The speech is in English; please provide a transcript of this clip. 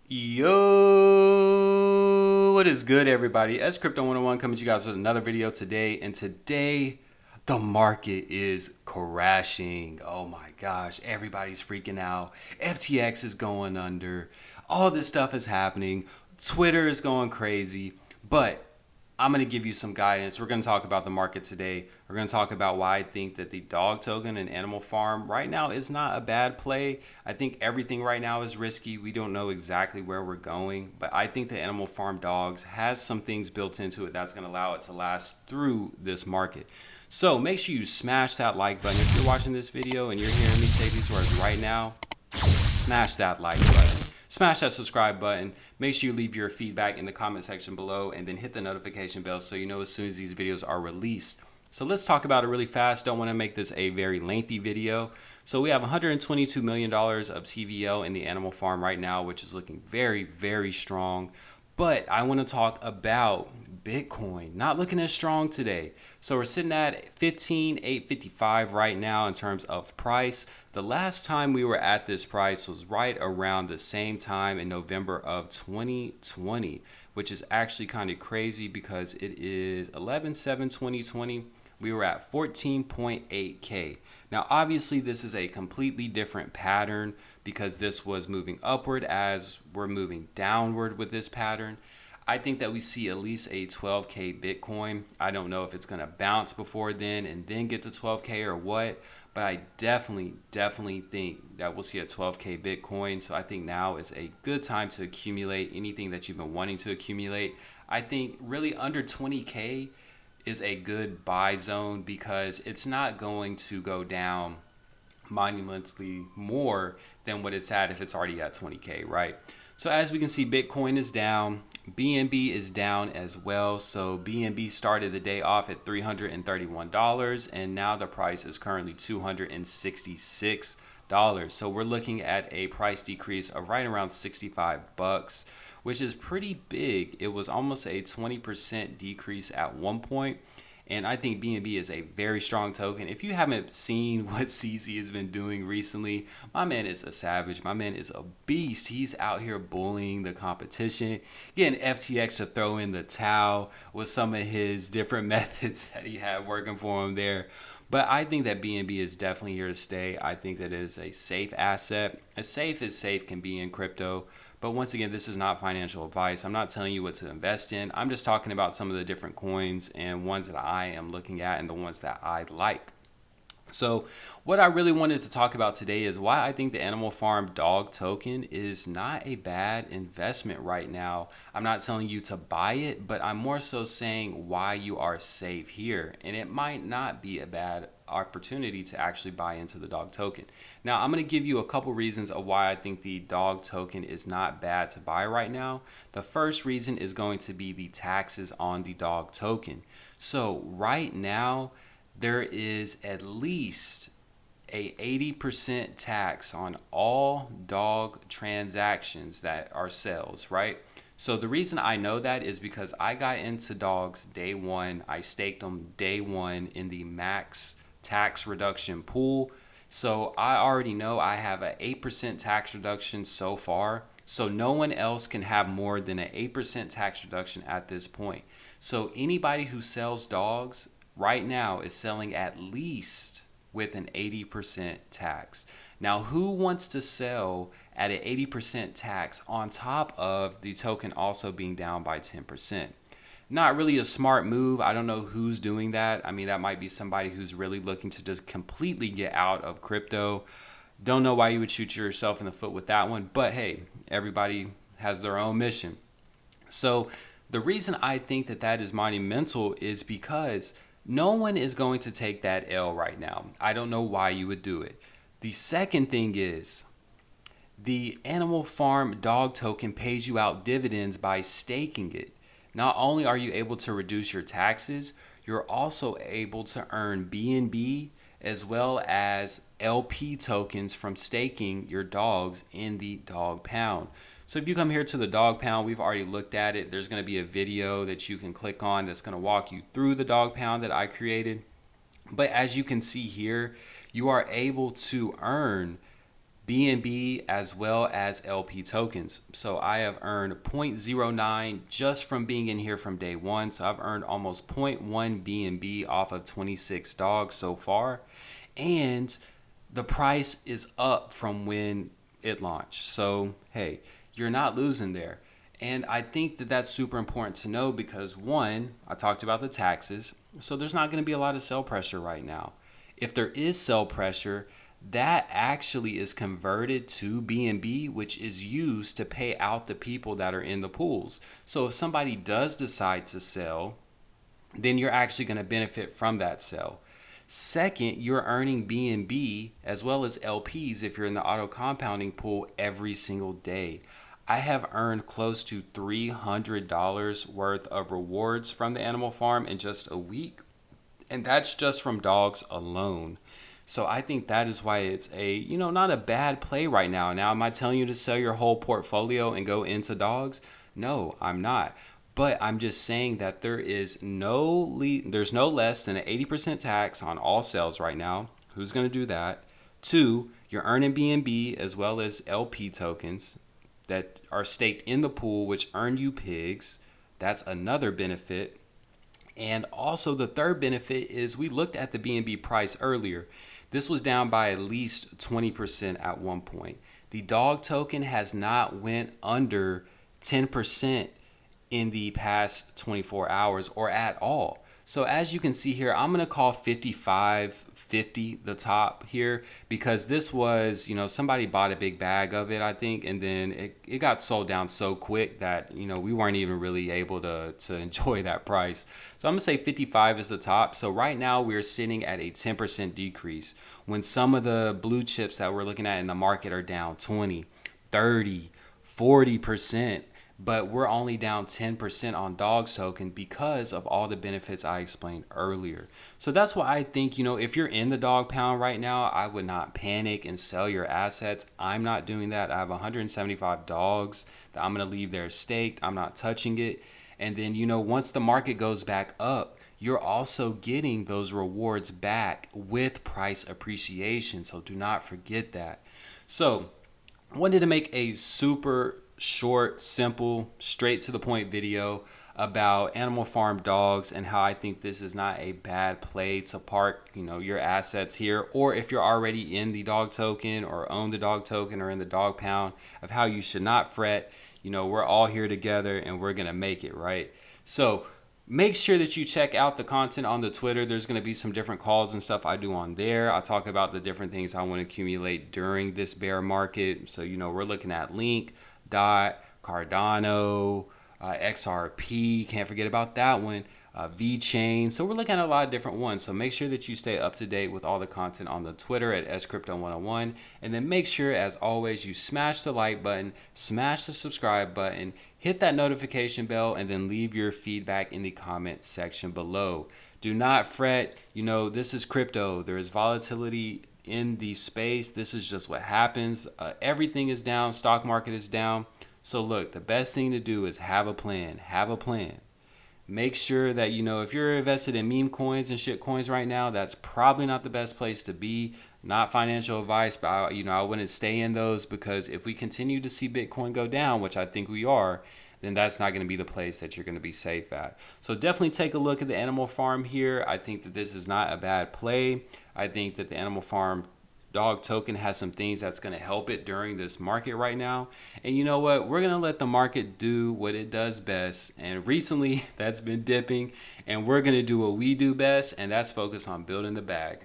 Yo, what is good, everybody? As Crypto 101 coming to you guys with another video today, and today the market is crashing. Oh my gosh, everybody's freaking out. FTX is going under. All this stuff is happening. Twitter is going crazy, but I'm going to give you some guidance. We're going to talk about the market today. We're going to talk about why I think that the dog token and Animal Farm right now is not a bad play. I think everything right now is risky. We don't know exactly where we're going, but I think the Animal Farm dogs has some things built into it that's going to allow it to last through this market. So make sure you smash that like button. If you're watching this video and you're hearing me say these words right now, smash that like button. Smash that subscribe button. Make sure you leave your feedback in the comment section below and then hit the notification bell so you know as soon as these videos are released. So let's talk about it really fast. Don't want to make this a very lengthy video. So we have $122 million of TVL in the Animal Farm right now, which is looking very, very strong. But I want to talk about Bitcoin, not looking as strong today. So we're sitting at 15,855 right now in terms of price. The last time we were at this price was right around the same time in November of 2020, which is actually kind of crazy because it is 11/7/2020. We were at 14.8K. Now, obviously, this is a completely different pattern because this was moving upward as we're moving downward with this pattern. I think that we see at least a 12K Bitcoin. I don't know if it's going to bounce before then and then get to 12K or what, but I definitely think that we'll see a 12K Bitcoin. So I think now is a good time to accumulate anything that you've been wanting to accumulate. I think really under 20K is a good buy zone because it's not going to go down monumentally more than what it's at if it's already at 20K, right? So as we can see, Bitcoin is down. BNB is down as well. So BNB started the day off at $331 and now the price is currently $266. So we're looking at a price decrease of right around 65 bucks, which is pretty big. It was almost a 20% decrease at one point. And I think BNB is a very strong token. If you haven't seen what CZ has been doing recently, my man is a savage. My man is a beast. He's out here bullying the competition, getting FTX to throw in the towel with some of his different methods that he had working for him there. But I think that BNB is definitely here to stay. I think that it is a safe asset, as safe can be in crypto. But once again, this is not financial advice. I'm not telling you what to invest in. I'm just talking about some of the different coins and ones that I am looking at and the ones that I like. So what I really wanted to talk about today is why I think the Animal Farm dog token is not a bad investment right now. I'm not telling you to buy it, but I'm more so saying why you are safe here. And it might not be a bad opportunity to actually buy into the dog token. Now, I'm going to give you a couple reasons of why I think the dog token is not bad to buy right now. The first reason is going to be the taxes on the dog token. So right now, there is at least a 80% tax on all dog transactions that are sales, right? So the reason I know that is because I got into dogs day one. I staked them day one in the max tax reduction pool. So I already know I have an 8% tax reduction so far. So no one else can have more than an 8% tax reduction at this point. So anybody who sells dogs right now is selling at least with an 80% tax. Now, who wants to sell at an 80% tax on top of the token also being down by 10%? Not really a smart move. I don't know who's doing that. I mean, that might be somebody who's really looking to just completely get out of crypto. Don't know why you would shoot yourself in the foot with that one, but hey, everybody has their own mission. So the reason I think that that is monumental is because no one is going to take that L right now. I don't know why you would do it. The second thing is the Animal Farm dog token pays you out dividends by staking it. Not only are you able to reduce your taxes, you're also able to earn BNB as well as LP tokens from staking your dogs in the dog pound. So if you come here to the dog pound, we've already looked at it. There's going to be a video that you can click on that's going to walk you through the dog pound that I created. But as you can see here, you are able to earn BNB as well as LP tokens. So I have earned 0.09 just from being in here from day one. So I've earned almost zero point 0.1 BNB off of 26 dogs so far. And the price is up from when it launched. So, hey, you're not losing there. And I think that that's super important to know because one, I talked about the taxes. So there's not going to be a lot of sell pressure right now. If there is sell pressure, that actually is converted to BNB, which is used to pay out the people that are in the pools. So if somebody does decide to sell, then you're actually going to benefit from that sell. Second, you're earning BNB as well as LPs if you're in the auto compounding pool every single day. I have earned close to $300 worth of rewards from the animal farm in just a week. And that's just from dogs alone. So I think that is why it's not a bad play right now. Now, am I telling you to sell your whole portfolio and go into dogs? No, I'm not. But I'm just saying that there's no less than an 80% tax on all sales right now. Who's going to do that? Two, you're earning BNB as well as LP tokens that are staked in the pool, which earn you pigs. That's another benefit. And also the third benefit is we looked at the BNB price earlier. This was down by at least 20% at one point. The dog token has not went under 10% in the past 24 hours or at all. So as you can see here, I'm going to call 55.50 the top here because this was, somebody bought a big bag of it, I think, and then it got sold down so quick that, we weren't even really able to enjoy that price. So I'm going to say 55 is the top. So right now we're sitting at a 10% decrease when some of the blue chips that we're looking at in the market are down 20, 30, 40%. But we're only down 10% on dogs token because of all the benefits I explained earlier. So that's why I think, if you're in the dog pound right now, I would not panic and sell your assets. I'm not doing that. I have 175 dogs that I'm going to leave there staked. I'm not touching it. And then, once the market goes back up, you're also getting those rewards back with price appreciation. So do not forget that. So I wanted to make a super short, simple, straight to the point video about animal farm dogs and how I think this is not a bad play to park, your assets here, or if you're already in the dog token or own the dog token or in the dog pound, of how you should not fret. We're all here together and we're going to make it, right? So make sure that you check out the content on the Twitter. There's going to be some different calls and stuff I do on there. I talk about the different things I want to accumulate during this bear market. So, we're looking at Link, Dot, Cardano, XRP, can't forget about that one, VeChain. So we're looking at a lot of different ones. So make sure that you stay up to date with all the content on the Twitter at scrypto101. And then make sure, as always, you smash the like button, smash the subscribe button, hit that notification bell, and then leave your feedback in the comment section below. Do not fret. This is crypto. There is volatility in the space. This is just what happens. Everything is down. Stock market is down. So look, the best thing to do is have a plan. Make sure that, if you're invested in meme coins and shit coins right now, that's probably not the best place to be. Not financial advice, but I wouldn't stay in those, because if we continue to see Bitcoin go down, which I think we are, then that's not going to be the place that you're going to be safe at. So definitely take a look at the animal farm here. I think that this is not a bad play. I think that the animal farm dog token has some things that's going to help it during this market right now. And you know what? We're going to let the market do what it does best. And recently that's been dipping, and we're going to do what we do best, and that's focus on building the bag.